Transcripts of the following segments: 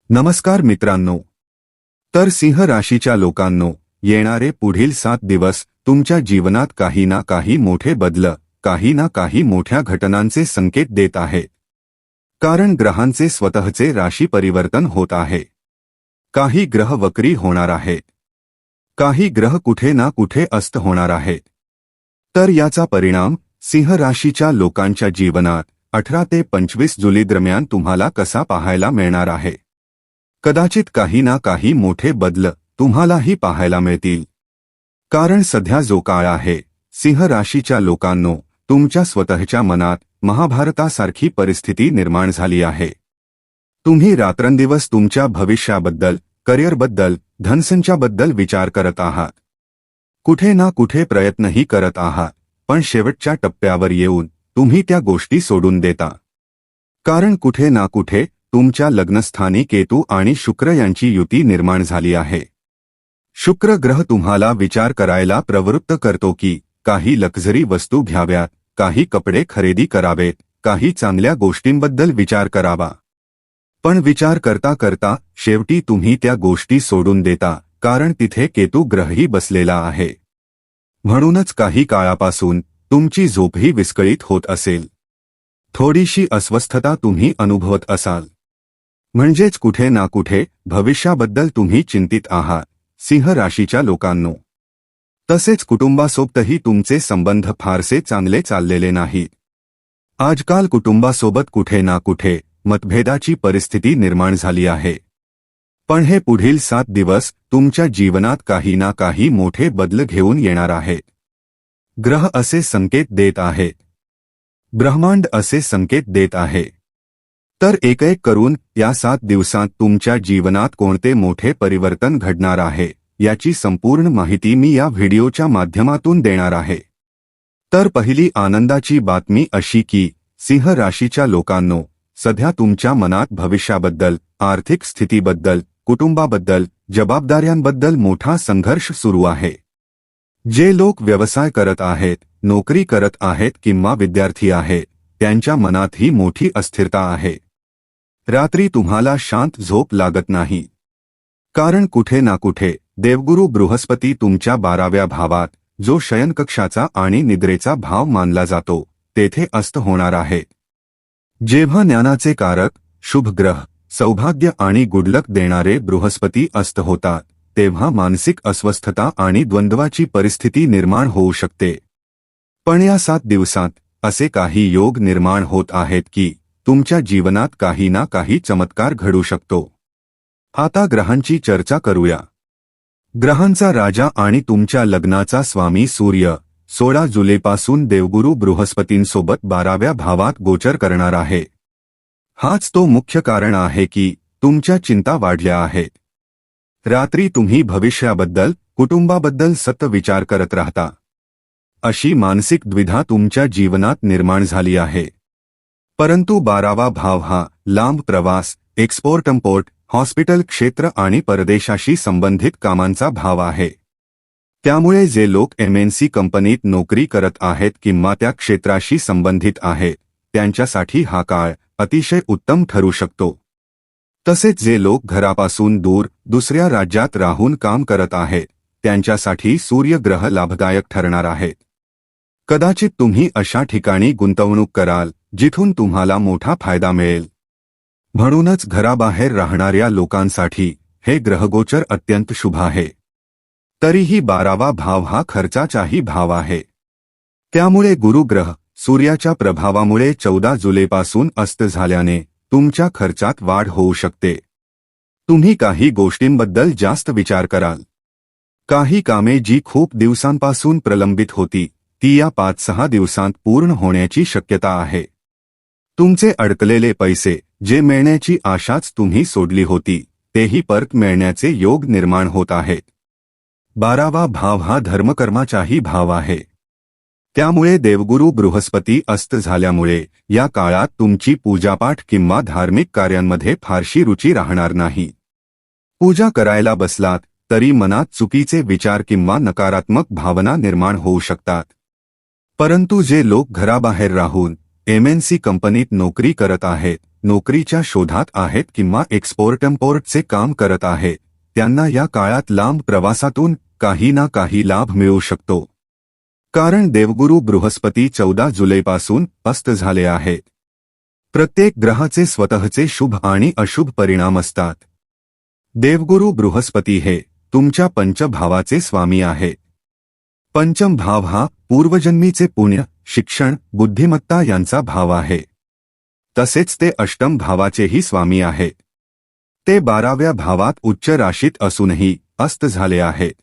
नमस्कार मित्रांनो. तर सिंह राशीच्या लोकांनो, येणारे पुढील 7 दिवस तुमच्या जीवनात काही ना काही मोठे बदल, काही ना काही मोठ्या घटनांचे संकेत देत आहेत. कारण ग्रहांचे स्वतःचे राशी परिवर्तन होत आहे. काही ग्रह वक्री होणार आहेत. काही ग्रह कुठे ना कुठे अस्त होणार आहेत. तर याचा परिणाम सिंह राशीच्या लोकांच्या जीवनात 18 ते 25 जुलै दरम्यान तुम्हाला कसा पाहायला मिळणार आहे. कदाचित काही ना काही मोठे बदल तुम्हालाही पाहायला मिळतील. कारण सध्या जो काळ आहे, सिंह राशीच्या लोकांनो, तुमच्या स्वतःच्या मनात महाभारतासारखी परिस्थिती निर्माण झाली आहे. तुम्ही रात्रंदिवस तुमच्या भविष्याबद्दल, करिअरबद्दल, धनसंचाबद्दल विचार करत आहात. कुठे ना कुठे प्रयत्नही करत आहात, पण शेवटच्या टप्प्यावर येऊन तुम्ही त्या गोष्टी सोडून देता. कारण कुठे ना कुठे तुमच्या लग्नस्थानी केतू आणि शुक्र यांची युती निर्माण झाली आहे. शुक्र ग्रह तुम्हाला विचार करायला प्रवृत्त करतो की काही लक्झरी वस्तू घ्याव्यात, काही कपडे खरेदी करावेत, काही चांगल्या गोष्टींबद्दल विचार करावा. पण विचार करता करता शेवटी तुम्ही त्या गोष्टी सोडून देता, कारण तिथे केतू ग्रहही बसलेला आहे. म्हणूनच काही काळापासून तुमची झोपही विस्कळीत होत असेल. थोडीशी अस्वस्थता तुम्ही अनुभवत असाल. म्हणजेच कुठे ना कुठे भविष्याबद्दल तुम्ही चिंतित आहात, सिंह राशीच्या लोकांनो. तसेच कुटुंबासोबतही तुमचे संबंध फारसे चांगले चाललेले नाहीत. आजकाल कुटुंबासोबत कुठे ना कुठे मतभेदाची परिस्थिती निर्माण झाली आहे. पण हे पुढील 7 दिवस तुमच्या जीवनात काही ना काही मोठे बदल घेऊन येणार आहेत. ग्रह असे संकेत देत आहेत. ब्रह्मांड असे संकेत देत आहे. तर एक एक करून या 7 दिवसांत तुमच्या जीवनात कोणते मोठे परिवर्तन घडणार आहे, याची संपूर्ण माहिती मी या व्हिडिओच्या माध्यमातून देणार आहे. तर पहिली आनंदाची बातमी अशी की सिंह राशीच्या लोकांनो, सध्या तुमच्या मनात भविष्याबद्दल, आर्थिक स्थितीबद्दल, कुटुंबाबद्दल, जबाबदाऱ्यांबद्दल मोठा संघर्ष सुरू आहे. जे लोक व्यवसाय करत आहेत, नोकरी करत आहेत किंवा विद्यार्थी आहेत, त्यांच्या मनातही मोठी अस्थिरता आहे. रात्री तुम्हाला शांत झोप लागत नाही. कारण कुठे ना कुठे देवगुरु बृहस्पती तुमच्या 12व्या भावात, जो शयनकक्षाचा आणि निद्रेचा भाव मानला जातो, तेथे अस्त होणार आहे. जेव्हा ज्ञानाचे कारक, शुभ ग्रह, सौभाग्य आणि गुडलक देणारे बृहस्पती अस्त होतात, तेव्हा मानसिक अस्वस्थता आणि द्वंद्वाची परिस्थिती निर्माण होऊ शकते. पण या 7 दिवसांत असे काही योग निर्माण होत आहेत की तुमच्या जीवनात काही ना काही चमत्कार घडू शकतो. आता ग्रहांची चर्चा करूया. ग्रहांचा राजा आणि तुमच्या लग्नाचा स्वामी सूर्य 16 जुलैपासून देवगुरु बृहस्पतींसोबत 12व्या भावात गोचर करणार आहे. हाच तो मुख्य कारण आहे की तुमच्या चिंता वाढल्या आहेत. रात्री तुम्ही भविष्याबद्दल, कुटुंबाबद्दल सतत विचार करत राहता. अशी मानसिक द्विधा तुमच्या जीवनात निर्माण झाली आहे. परंतु 12वा भाव हा लांब प्रवास, एक्सपोर्ट-इम्पोर्ट, हॉस्पिटल क्षेत्र आणि परदेशाशी संबंधित कामांचा भाव आहे. त्यामुळे जे लोक MNC कंपनीत नोकरी करत आहेत किंवा त्या क्षेत्राशी संबंधित आहेत, त्यांच्यासाठी हा काळ अतिशय उत्तम ठरू शकतो. तसेच जे लोक घरापासून दूर दुसऱ्या राज्यात राहून काम करत आहेत, त्यांच्यासाठी सूर्यग्रह लाभदायक ठरणार आहेत. कदाचित तुम्ही अशा ठिकाणी गुंतवणूक कराल जिथून तुम्हाला मोठा फायदा मिळेल. म्हणूनच घराबाहेर राहणाऱ्या लोकांसाठी हे ग्रहगोचर अत्यंत शुभ आहे. तरीही 12वा भाव हा खर्चाचाही भाव आहे. त्यामुळे गुरुग्रह सूर्याच्या प्रभावामुळे 14 जुलैपासून अस्त झाल्याने तुमच्या खर्चात वाढ होऊ शकते. तुम्ही काही गोष्टींबद्दल जास्त विचार कराल. काही कामे जी खूप दिवसांपासून प्रलंबित होती, ती या 5-6 दिवसांत पूर्ण होण्याची शक्यता आहे. तुमचे अडकलेले पैसे, जे मिळण्याची आशाच तुम्ही सोडली होती, तेही परत मिळण्याचे योग निर्माण होत आहेत. 12वा भाव हा धर्मकर्माचाही भाव आहे. त्यामुळे देवगुरु बृहस्पती अस्त झाल्यामुळे या काळात तुमची पूजापाठ किंवा धार्मिक कार्यांमध्ये फारशी रुची राहणार नाही. पूजा करायला बसलात तरी मनात चुकीचे विचार किंवा नकारात्मक भावना निर्माण होऊ शकतात. परंतु जे लोक घराबाहेर राहून MNC कंपनीत नोकरी करत आहेत, नोकरीच्या शोधात आहेत किंवा एक्सपोर्ट-इम्पोर्टचे काम करत आहेत त्यांना या काळात लांब प्रवासातून काही ना काही लाभ मिळू शकतो. कारण देवगुरु बृहस्पती 14 जुलैपासून अस्त झाले आहेत. प्रत्येक ग्रहाचे स्वतःचे शुभ आणि अशुभ परिणाम असतात. देवगुरु बृहस्पती हे तुमच्या पंचभावाचे स्वामी आहेत. पंचम भाव हा पूर्वजन्मीचे पुण्य, शिक्षण, बुद्धिमत्ता यांचा भाव आहे. तसेच ते अष्टम भावाचेही स्वामी आहेत. ते 12व्या भावात उच्च राशीत असूनही अस्त झाले आहेत.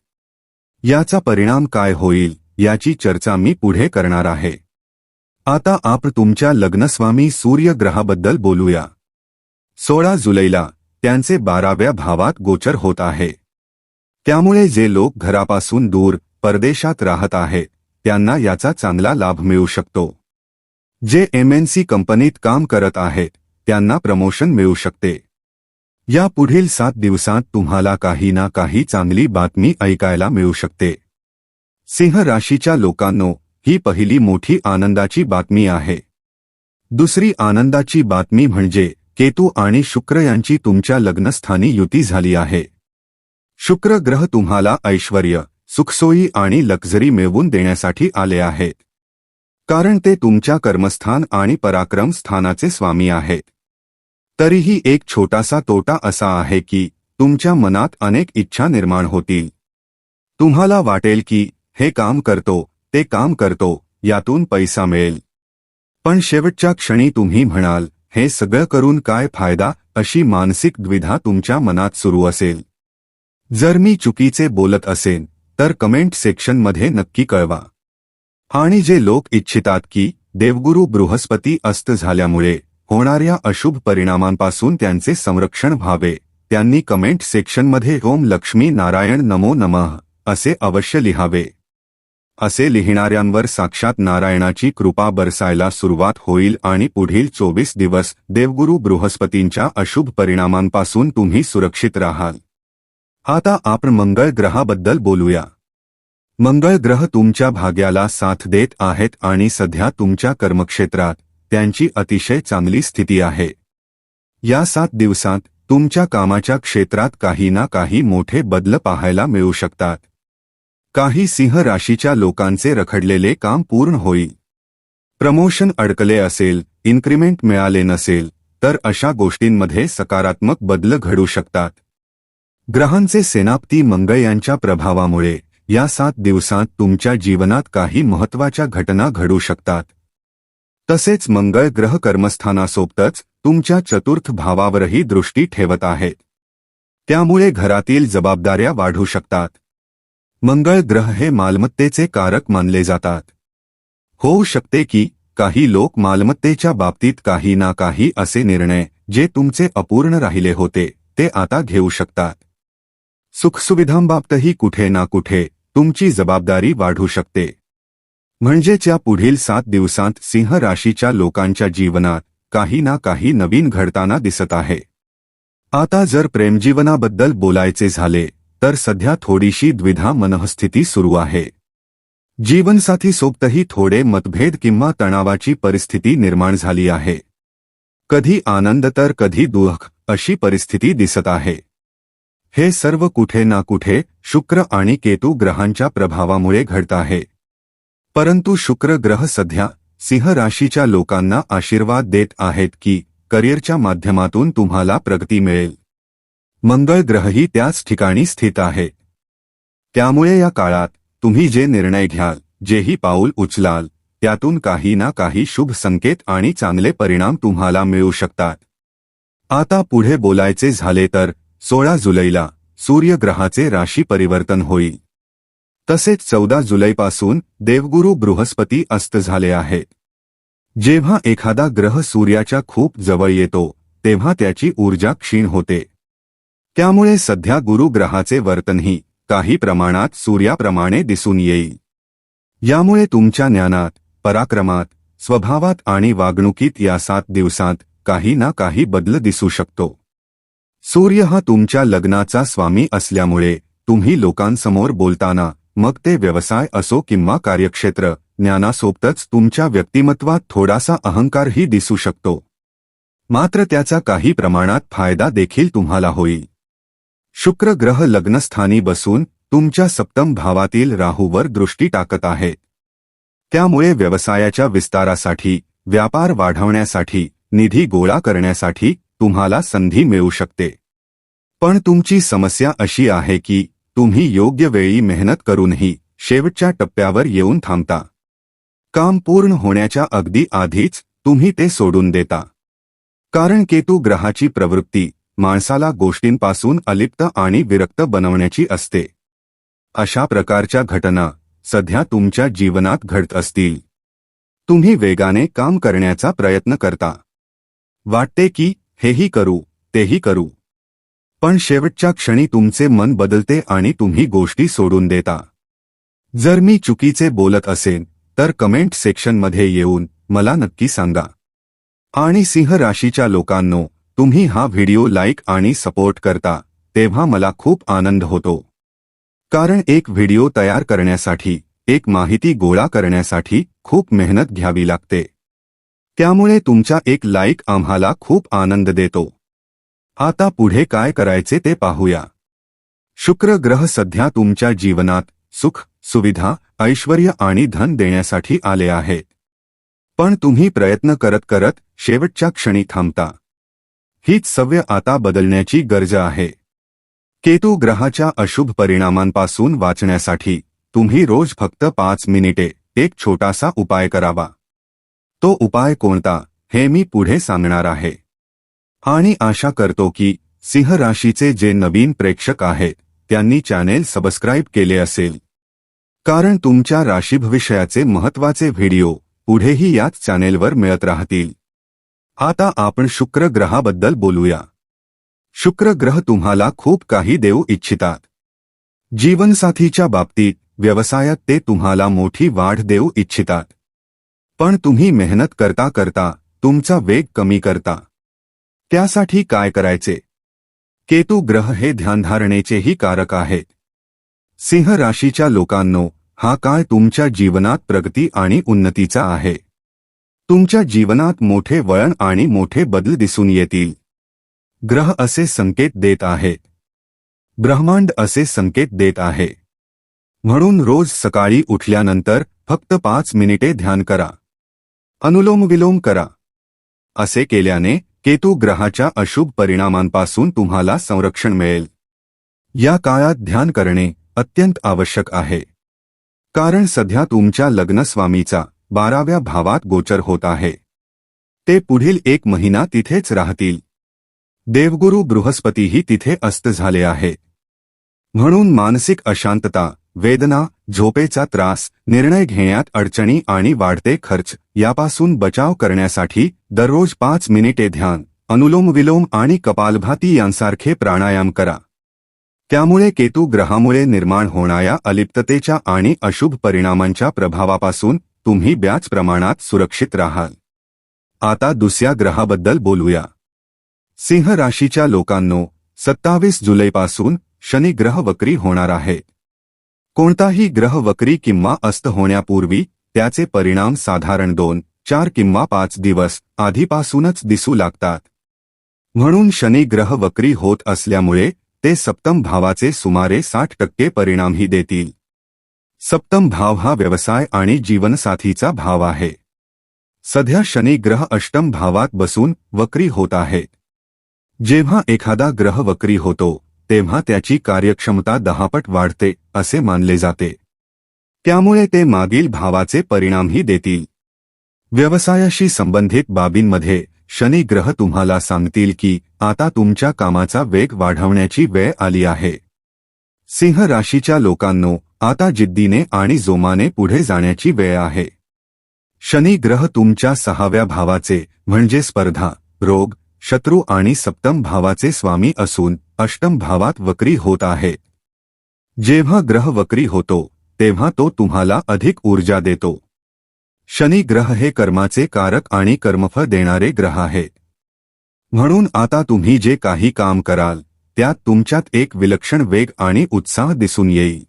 याचा परिणाम काय होईल याची चर्चा मी पुढे करणार आहे. आता आपण तुमच्या लग्नस्वामी सूर्य ग्रहाबद्दल बोलूया. 16 जुलैला त्यांचे 12व्या भावात गोचर होत आहे. त्यामुळे जे लोक घरापासून दूर परदेशात राहत आहेत त्यांना याचा चांगला लाभ मिळू शकतो. जे MNC कंपनीत काम करत आहेत त्यांना प्रमोशन मिळू शकते. या पुढील 7 दिवसांत तुम्हाला काही ना काही चांगली बातमी ऐकायला मिळू शकते. सिंह राशीच्या लोकांनो, ही पहिली मोठी आनंदाची बातमी आहे. दुसरी आनंदाची बातमी म्हणजे केतू आणि शुक्र यांची तुमच्या लग्नस्थानी युती झाली आहे. शुक्र ग्रह तुम्हाला ऐश्वर्य, सुखसोयी आणि लक्झरी मिळवून देण्यासाठी आले आहेत. कारण ते तुमच्या कर्मस्थान आणि पराक्रम स्थानाचे स्वामी आहेत. तरीही एक छोटासा तोटा असा आहे की तुमच्या मनात अनेक इच्छा निर्माण होतील. तुम्हाला वाटेल की हे काम करतो, ते काम करतो, यातून पैसा मिळेल. पण शेवटच्या क्षणी तुम्ही म्हणाल, हे सगळं करून काय फायदा, अशी मानसिक द्विधा तुमच्या मनात सुरू असेल. जर मी चुकीचे बोलत असेन तर कमेंट सेक्शनमध्ये नक्की कळवा. आणि जे लोक इच्छितात की देवगुरु बृहस्पती अस्त झाल्यामुळे होणाऱ्या अशुभ परिणामांपासून त्यांचे संरक्षण व्हावे त्यांनी कमेंट सेक्शनमध्ये ओम लक्ष्मी नारायण नमो नमः असे अवश्य लिहावे. असे लिहिणाऱ्यांवर साक्षात नारायणाची कृपा बरसायला सुरुवात होईल आणि पुढील 24 दिवस देवगुरु बृहस्पतींच्या अशुभ परिणामांपासून तुम्ही सुरक्षित राहाल. आता आपण मंगळ ग्रहाबद्दल बोलूया. मंगळ ग्रह तुमच्या भाग्याला साथ देत आहेत आणि सध्या तुमच्या कर्मक्षेत्रात त्यांची अतिशय चांगली स्थिती आहे. या 7 दिवसांत तुमच्या कामाच्या क्षेत्रात काही ना काही मोठे बदल पाहायला मिळू शकतात. काही सिंह राशीच्या लोकांचे रखडलेले काम पूर्ण होईल. प्रमोशन अडकले असेल, इन्क्रिमेंट मिळाले नसेल तर अशा गोष्टींमध्ये सकारात्मक बदल घडू शकतात. ग्रहांचे सेनापती मंगळ यांच्या प्रभावामुळे या 7 दिवसांत तुमच्या जीवनात काही महत्त्वाच्या घटना घडू शकतात. तसेच मंगळ ग्रह कर्मस्थानासोबतच तुमच्या चतुर्थ भावावरही दृष्टी ठेवत आहेत. त्यामुळे घरातील जबाबदाऱ्या वाढू शकतात. मंगळ ग्रह हे मालमत्तेचे कारक मानले जातात. होऊ शकते की काही लोक मालमत्तेच्या बाबतीत काही ना काही असे निर्णय जे तुमचे अपूर्ण राहिले होते ते आता घेऊ शकतात. सुखसुविधांबाबतही कुठे ना कुठे तुमची जबाबदारी वाढू शकते. म्हणजेच या पुढील 7 दिवसांत सिंह राशीच्या लोकांच्या जीवनात काही ना काही नवीन घडताना दिसत आहे. आता जर प्रेमजीवनाबद्दल बोलायचे झाले तर सध्या थोडीशी द्विधा मनःस्थिती सुरू आहे. जीवनसाथीसोबतही थोडे मतभेद किंवा तणावाची परिस्थिती निर्माण झाली आहे. कधी आनंद तर कधी दुःख अशी परिस्थिती दिसत आहे. हे सर्व कुठे ना कुठे शुक्र आणि केतू ग्रहांच्या प्रभावामुळे घडत आहे. परंतु शुक्र ग्रह सध्या सिंह राशीच्या लोकांना आशीर्वाद देत आहेत की करिअरच्या माध्यमातून तुम्हाला प्रगती मिळेल. मंगळ ग्रहही त्याच ठिकाणी स्थित आहे. त्यामुळे या काळात तुम्ही जे निर्णय घ्याल, जेही पाऊल उचलाल, त्यातून काही ना काही शुभ संकेत आणि चांगले परिणाम तुम्हाला मिळू शकतात. आता पुढे बोलायचे झाले तर 16 जुलैला सूर्यग्रहाचे राशी परिवर्तन होईल. तसेच 14 जुलैपासून देवगुरु बृहस्पती अस्त झाले आहेत. जेव्हा एखादा ग्रह सूर्याच्या खूप जवळ येतो तेव्हा त्याची ऊर्जा क्षीण होते. त्यामुळे सध्या गुरु ग्रहाचे वर्तनही काही प्रमाणात सूर्याप्रमाणे दिसून येईल. यामुळे तुमच्या ज्ञानात, पराक्रमात, स्वभावात आणि वागणुकीत या 7 दिवसांत काही ना काही बदल दिसू शकतो. सूर्य हा तुमच्या लग्नाचा स्वामी असल्यामुळे तुम्ही लोकांसमोर बोलताना, मग ते व्यवसाय असो किंवा कार्यक्षेत्र, ज्ञानासोबतच तुमच्या व्यक्तिमत्वात थोडासा अहंकारही दिसू शकतो. मात्र त्याचा काही प्रमाणात फायदा देखील तुम्हाला होईल. शुक्र ग्रह लग्नस्थानी बसून तुमच्या सप्तम भावातील राहूवर दृष्टी टाकत आहे. त्यामुळे व्यवसायाच्या विस्तारासाठी, व्यापार वाढवण्यासाठी, निधी गोळा करण्यासाठी तुम्हाला संधी मिळू शकते. पण तुमची समस्या अशी आहे की तुम्ही योग्य वेळी मेहनत करूनही शेवटच्या टप्प्यावर येऊन थांबता. काम पूर्ण होण्याच्या अगदी आधीच तुम्ही ते सोडून देता. कारण केतू ग्रहाची प्रवृत्ती माणसाला गोष्टींपासून अलिप्त आणि विरक्त बनवण्याची असते. अशा प्रकारच्या घटना सध्या तुमच्या जीवनात घडत असतील. तुम्ही वेगाने काम करण्याचा प्रयत्न करता. वाटते की हेही करू, तेही करू. पण शेवटच्या क्षणी तुमचे मन बदलते आणि तुम्ही गोष्टी सोडून देता. जर मी चुकीचे बोलत असेन तर कमेंट सेक्शनमध्ये येऊन मला नक्की सांगा. आणि सिंह राशीच्या लोकांनो, तुम्ही हा व्हिडिओ लाईक आणि सपोर्ट करता तेव्हा मला खूप आनंद होतो. कारण एक व्हिडिओ तयार करण्यासाठी, एक माहिती गोळा करण्यासाठी खूप मेहनत घ्यावी लागते. त्यामुळे तुमचा एक लाईक आम्हाला खूप आनंद देतो. आता पुढे काय करायचे ते पाहूया. शुक्र ग्रह सध्या तुमच्या जीवनात सुख, सुविधा, ऐश्वर्य आणि धन देण्यासाठी आले आहेत. पण तुम्ही प्रयत्न करत करत शेवटच्या क्षणी थांबता. हीच सवय आता बदलण्याची गरज आहे. केतू ग्रहाच्या अशुभ परिणामांपासून वाचण्यासाठी तुम्ही रोज फक्त 5 मिनिटे एक छोटासा उपाय करावा. तो उपाय कोणता हे मी पुढे सांगणार आहे. आणि आशा करतो की सिंह राशीचे जे नवीन प्रेक्षक आहेत त्यांनी चॅनेल सबस्क्राईब केले असेल. कारण तुमच्या राशीभविष्याचे महत्त्वाचे व्हिडिओ पुढेही याच चॅनेलवर मिळत राहतील. आता आपण शुक्र ग्रहाबद्दल बोलूया. शुक्र ग्रह तुम्हाला खूप काही देऊ इच्छितात. जीवनसाथीच्या बाबतीत, व्यवसायात ते तुम्हाला मोठी वाढ देऊ इच्छितात. पण तुम्ही मेहनत करता करता तुमचा वेग कमी करता. त्यासाठी काय करायचे? केतू ग्रह हे ध्यानधारणेचेही कारक आहेत. सिंह राशीच्या लोकांनो, हा काळ तुमच्या जीवनात प्रगती आणि उन्नतीचा आहे. तुमच्या जीवनात मोठे वळण आणि मोठे बदल दिसून येतील. ग्रह असे संकेत देत आहेत. ब्रह्मांड असे संकेत देत आहे. म्हणून रोज सकाळी उठल्यानंतर फक्त 5 मिनिटे ध्यान करा. अनुलोम-विलोम करा. असे केल्याने केतू ग्रहाच्या अशुभ परिणामांपासून तुम्हाला संरक्षण मिळेल. या काळात ध्यान करणे अत्यंत आवश्यक आहे. कारण सध्या तुमच्या लग्नस्वामीचा 12व्या भावात गोचर होत आहे. ते पुढील 1 महिना तिथेच राहतील. देवगुरु बृहस्पतीही तिथे अस्त झाले आहे. म्हणून मानसिक अशांतता, वेदना, झोपेचा त्रास, निर्णय घेण्यात अडचणी आणि वाढते खर्च यापासून बचाव करण्यासाठी दररोज 5 मिनिटे ध्यान, अनुलोम-विलोम आणि कपालभाती यांसारखे प्राणायाम करा. त्यामुळे केतू ग्रहामुळे निर्माण होणाऱ्या अलिप्ततेच्या आणि अशुभ परिणामांच्या प्रभावापासून तुम्ही बऱ्याच प्रमाणात सुरक्षित राहाल. आता दुसऱ्या ग्रहाबद्दल बोलूया. सिंह राशीच्या लोकांनो, 27 जुलैपासून शनी ग्रह वक्री होणार आहे. कोणताही ग्रह वक्री किंवा अस्त होण्यापूर्वी त्याचे परिणाम साधारण 2, 4 किंवा 5 दिवस आधीपासूनच दिसू लागतात. म्हणून शनी ग्रह वक्री होत असल्यामुळे ते सप्तम भावाचे सुमारे 60% परिणामही देतील. सप्तम भाव हा व्यवसाय आणि जीवनसाथीचा भाव आहे. सध्या शनी ग्रह अष्टम भावात बसून वक्री होत आहे. जेव्हा एखादा ग्रह वक्री होतो तेव्हा त्याची कार्यक्षमता 10 पट वाढते असे मानले जाते. त्यामुळे ते मागील भावाचे परिणामही देतील. व्यवसायाशी संबंधित बाबींमध्ये शनी ग्रह तुम्हाला सांगतील की आता तुमच्या कामाचा वेग वाढवण्याची वेळ आली आहे. सिंह राशीच्या लोकांनो, आता जिद्दीने आणि जोमाने पुढे जाण्याची वेळ आहे. शनी ग्रह तुमच्या 6व्या भावाचे म्हणजे स्पर्धा, रोग, शत्रू आणि सप्तम भावाचे स्वामी असून अष्टम भावात वक्री होत आहे. जेव्हा ग्रह वक्री होतो तेव्हा तो तुम्हाला अधिक ऊर्जा देतो. शनी ग्रह हे कर्माचे कारक आणि कर्मफळ देणारे ग्रह आहेत. म्हणून आता तुम्ही जे काही काम कराल त्यात तुमच्यात एक विलक्षण वेग आणि उत्साह दिसून येईल.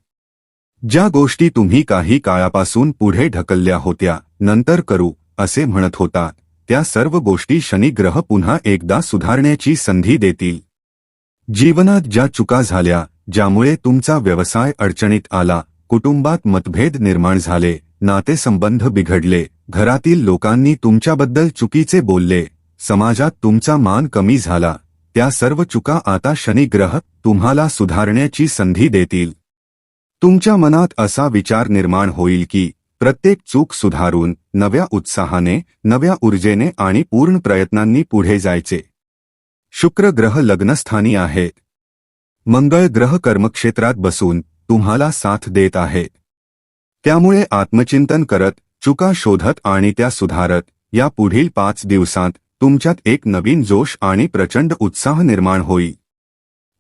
ज्या गोष्टी तुम्ही काही काळापासून पुढे ढकलल्या होत्या, नंतर करू असे म्हणत होता, त्या सर्व गोष्टी शनिग्रह पुन्हा एकदा सुधारण्याची संधी देतील. जीवनात ज्या चुका झाल्या, ज्यामुळे तुमचा व्यवसाय अडचणीत आला, कुटुंबात मतभेद निर्माण झाले, नातेसंबंध बिघडले, घरातील लोकांनी तुमच्याबद्दल चुकीचे बोलले, समाजात तुमचा मान कमी झाला, त्या सर्व चुका आता शनिग्रह तुम्हाला सुधारण्याची संधी देतील. तुमच्या मनात असा विचार निर्माण होईल की प्रत्येक चूक सुधारून नव्या उत्साहाने, नव्या ऊर्जेने आणि पूर्ण प्रयत्नांनी पुढे जायचे. शुक्र ग्रह लग्नस्थानी आहे. मंगळ ग्रह कर्मक्षेत्रात बसून तुम्हाला साथ देत आहे. त्यामुळे आत्मचिंतन करत, चुका शोधत आणि त्या सुधारत, या पुढील 5 दिवसांत तुमच्यात एक नवीन जोश आणि प्रचंड उत्साह निर्माण होईल.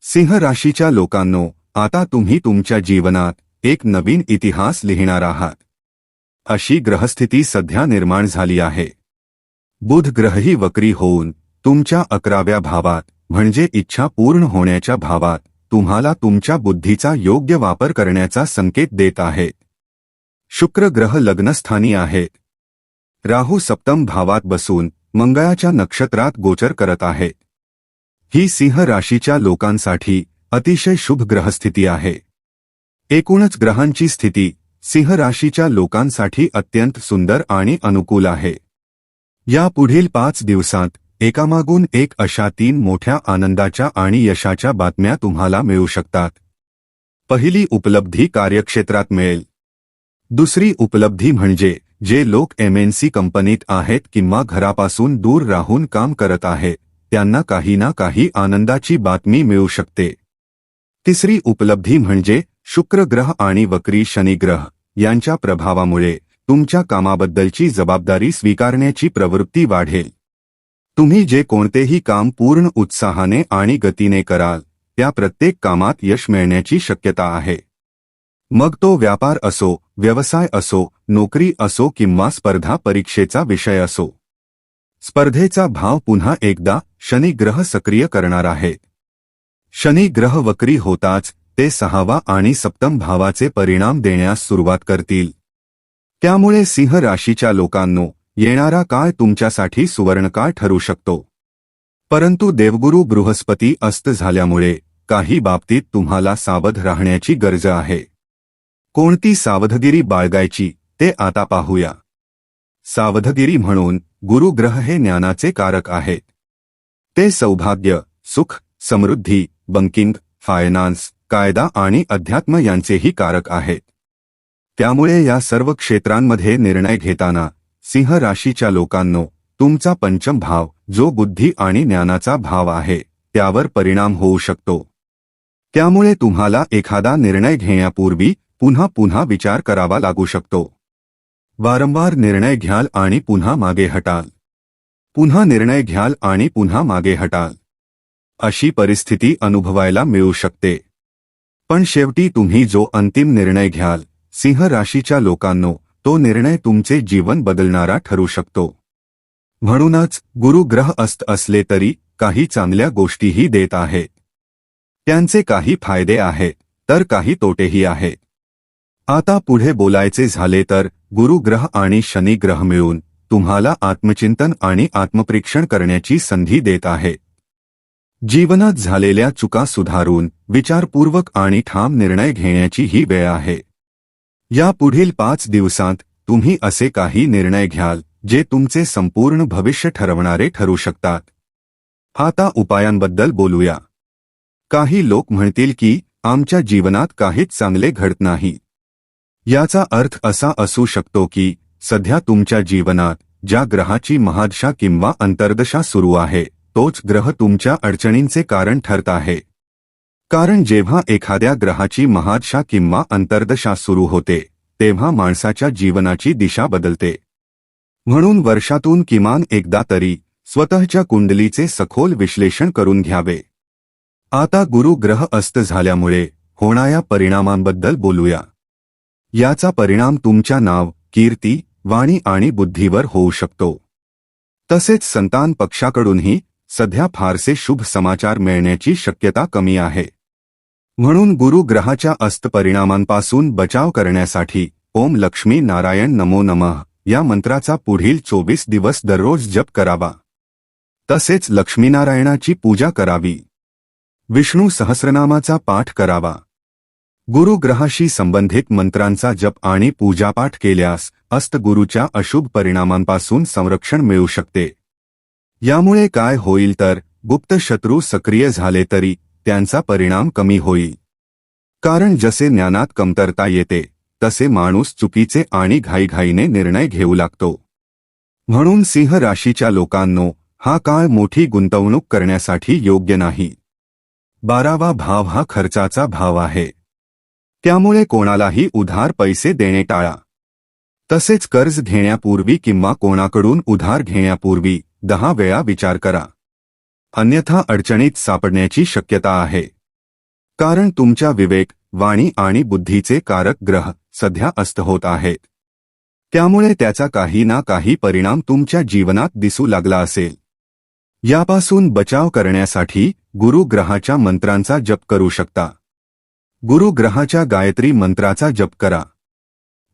सिंह राशीच्या लोकांनो, आता तुम्ही तुमच्या जीवनात एक नवीन इतिहास लिहिणार आहात. अशी ग्रहस्थिती सध्या निर्माण झाली आहे. बुध ग्रहही वक्री होऊन तुमच्या 11व्या भावात म्हणजे इच्छा पूर्ण होण्याच्या भावात तुम्हाला तुमच्या बुद्धीचा योग्य वापर करण्याचा संकेत देत आहे. शुक्र ग्रह लग्नस्थानी आहे. राहू सप्तम भावात बसून मंगळाच्या नक्षत्रात गोचर करत आहे. ही सिंह राशीच्या लोकांसाठी अतिशय शुभ ग्रहस्थिती आहे. एकूणच ग्रहांची स्थिती सिंह राशीच्या लोकांसाठी अत्यंत सुंदर आणि अनुकूल आहे. या पुढील 5 दिवसांत एकामागून एक अशा 3 मोठ्या आनंदाच्या आणि यशाच्या बातम्या तुम्हाला मिळू शकतात. पहिली उपलब्धी कार्यक्षेत्रात मिळेल. दुसरी उपलब्धी म्हणजे जे लोक MNC कंपनीत आहेत किंवा घरापासून दूर राहून काम करत आहेत, त्यांना काही ना काही आनंदाची बातमी मिळू शकते. तिसरी उपलब्धी म्हणजे शुक्र ग्रह आणि वक्री शनी ग्रह यांच्या प्रभावामुळे तुमच्या कामाबद्दलची जबाबदारी स्वीकारण्याची प्रवृत्ती वाढेल. तुम्ही जे कोणतेही काम पूर्ण उत्साहाने आणि गतीने कराल, त्या प्रत्येक कामात यश मिळण्याची शक्यता आहे. मग तो व्यापार असो, व्यवसाय असो, नोकरी असो किंवा स्पर्धा परीक्षेचा विषय असो. स्पर्धेचा भाव पुन्हा एकदा शनी ग्रह सक्रिय करणार आहे. शनी ग्रह वक्री होताच ते 6वा आणि सप्तम भावाचे परिणाम देण्यास सुरुवात करतील. त्यामुळे सिंह राशीच्या लोकांनो, येणारा काळ तुमच्यासाठी सुवर्णकाळ ठरू शकतो. परंतु देवगुरु बृहस्पती अस्त झाल्यामुळे काही बाबतीत तुम्हाला सावध राहण्याची गरज आहे. कोणती सावधगिरी बाळगायची ते आता पाहूया. सावधगिरी म्हणून गुरु ग्रह हे ज्ञानाचे कारक आहेत. ते सौभाग्य, सुख, समृद्धी, बँकिंग, फायनान्स, कायदा आणि अध्यात्म यांचेही कारक आहेत. त्यामुळे या सर्व क्षेत्रांमध्ये निर्णय घेताना सिंह राशीच्या लोकांनो, तुमचा पंचम भाव जो बुद्धी आणि ज्ञानाचा भाव आहे, त्यावर परिणाम होऊ शकतो. त्यामुळे तुम्हाला एखादा निर्णय घेण्यापूर्वी पुन्हा पुन्हा विचार करावा लागू शकतो. वारंवार निर्णय घ्याल आणि पुन्हा मागे हटाल. पुन्हा निर्णय घ्याल आणि पुन्हा मागे हटाल. अशी परिस्थिती अनुभवायला मिळू शकते. पण शेवटी तुम्ही जो अंतिम निर्णय घ्याल, सिंह राशीच्या लोकांनो, तो निर्णय तुमचे जीवन बदलणारा ठरू शकतो. म्हणूनच गुरु ग्रह अस्त असले तरी काही चांगल्या गोष्टीही देत आहेत. त्यांचे काही फायदे आहेत तर काही तोटेही आहेत. आता पुढे बोलायचे झाले तर गुरु ग्रह आणि शनी ग्रह मिळून तुम्हाला आत्मचिंतन आणि आत्मपरीक्षण करण्याची संधी देत आहेत. जीवनात झालेल्या चुका सुधारून विचारपूर्वक आणि ठाम निर्णय घेण्याची ही वेळ आहे. या पुढील 5 दिवसांत तुम्ही असे काही निर्णय घ्याल जे तुमचे संपूर्ण भविष्य ठरवणारे ठरू शकतात. आता उपायांबद्दल बोलूया. काही लोक म्हणतील की आमच्या जीवनात काहीच चांगले घडत नाही. याचा अर्थ असा असू शकतो की सध्या तुमच्या जीवनात ज्या ग्रहाची महादशा किंवा अंतर्दशा सुरू आहे, तोच ग्रह तुमच्या अडचणींचे कारण ठरत आहे. कारण जेव्हा एखाद्या ग्रहाची महादशा किंवा अंतर्दशा सुरू होते, तेव्हा माणसाच्या जीवनाची दिशा बदलते. म्हणून वर्षातून किमान एकदा तरी स्वतःच्या कुंडलीचे सखोल विश्लेषण करून घ्यावे. आता गुरु ग्रह अस्त झाल्यामुळे होणाऱ्या परिणामांबद्दल बोलूया. याचा परिणाम तुमच्या नाव, कीर्ती, वाणी आणि बुद्धीवर होऊ शकतो. तसेच संतान पक्षाकडूनही सध्या फारसे शुभ समाचार मिळण्याची शक्यता कमी आहे. म्हणून गुरु ग्रहाच्या अस्त परिणामांपासून बचाव करण्यासाठी ओम लक्ष्मी नारायण नमो नमः या मंत्राचा पुढील 24 दिवस दररोज जप करावा. तसेच लक्ष्मीनारायणाची पूजा करावी. विष्णू सहस्रनामाचा पाठ करावा. गुरुग्रहाशी संबंधित मंत्रांचा जप आणि पूजापाठ केल्यास अष्टगुरूच्या अशुभ परिणामांपासून संरक्षण मिळू शकते. यामुळे काय होईल तर गुप्त शत्रू सक्रिय झाले तरी त्यांचा परिणाम कमी होईल. कारण जसे ज्ञानात कमतरता येते तसे माणूस चुकीचे आणि घाईघाईने निर्णय घेऊ लागतो. म्हणून सिंह राशीच्या लोकांनो, हा काळ मोठी गुंतवणूक करण्यासाठी योग्य नाही. 12वा भाव हा खर्चाचा भाव आहे. त्यामुळे कोणालाही उधार पैसे देणे टाळा. तसेच कर्ज घेण्यापूर्वी किंवा कोणाकडून उधार घेण्यापूर्वी 10 वेळा विचार करा. अन्यथा अडचणीत सापडण्याची शक्यता आहे. कारण तुमच्या विवेक, वाणी आणि बुद्धीचे कारक ग्रह सध्या अस्त होत आहेत. त्यामुळे त्याचा काही ना काही परिणाम तुमच्या जीवनात दिसू लागला असेल. यापासून बचाव करण्यासाठी गुरुग्रहाच्या मंत्रांचा जप करू शकता. गुरुग्रहाच्या गायत्री मंत्राचा जप करा.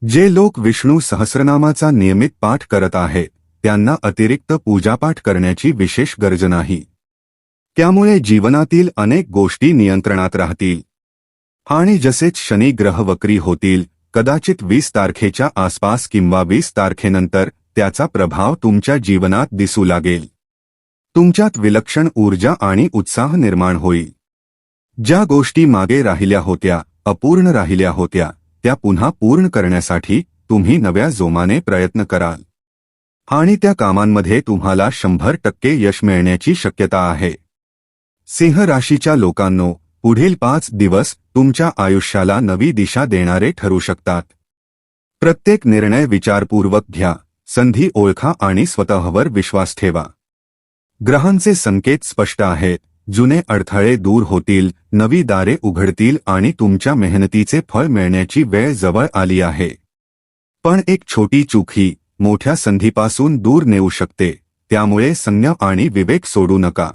जे लोक विष्णू सहस्रनामाचा नियमित पाठ करत आहेत त्यांना अतिरिक्त पूजापाठ करण्याची विशेष गरज नाही. त्यामुळे जीवनातील अनेक गोष्टी नियंत्रणात राहतील. आणि जसेच शनी ग्रह वक्री होतील, कदाचित 20 तारखेच्या आसपास किंवा 20 तारखेनंतर त्याचा प्रभाव तुमच्या जीवनात दिसू लागेल. तुमच्यात विलक्षण ऊर्जा आणि उत्साह निर्माण होईल. ज्या गोष्टी मागे राहिल्या होत्या, अपूर्ण राहिल्या होत्या, त्या पुन्हा पूर्ण करण्यासाठी तुम्ही नव्या जोमाने प्रयत्न कराल. आणि त्या कामांमध्ये तुम्हाला 100% यश मिळण्याची शक्यता आहे. सिंह राशीच्या लोकांनो, पुढील 5 दिवस तुमच्या आयुष्याला नवी दिशा देणारे ठरू शकतात. प्रत्येक निर्णय विचारपूर्वक घ्या, संधी ओळखा आणि स्वतःवर विश्वास ठेवा. ग्रहांचे संकेत स्पष्ट आहेत. जुने अडथळे दूर होतील, नवी दारे उघडतील आणि तुमच्या मेहनतीचे फळ मिळण्याची वेळ जवळ आली आहे. पण एक छोटी चूक ही मोठ्या संधीपासून दूर नेऊ शकते. त्यामुळे संयम आणि विवेक सोडू नका.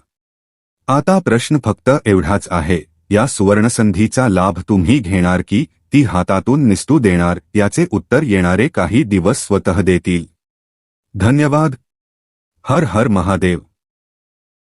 आता प्रश्न फक्त एवढाच आहे, या सुवर्णसंधीचा लाभ तुम्ही घेणार की ती हातातून निसटू देणार? याचे उत्तर येणारे काही दिवस स्वतः देतील. धन्यवाद. हर हर महादेव.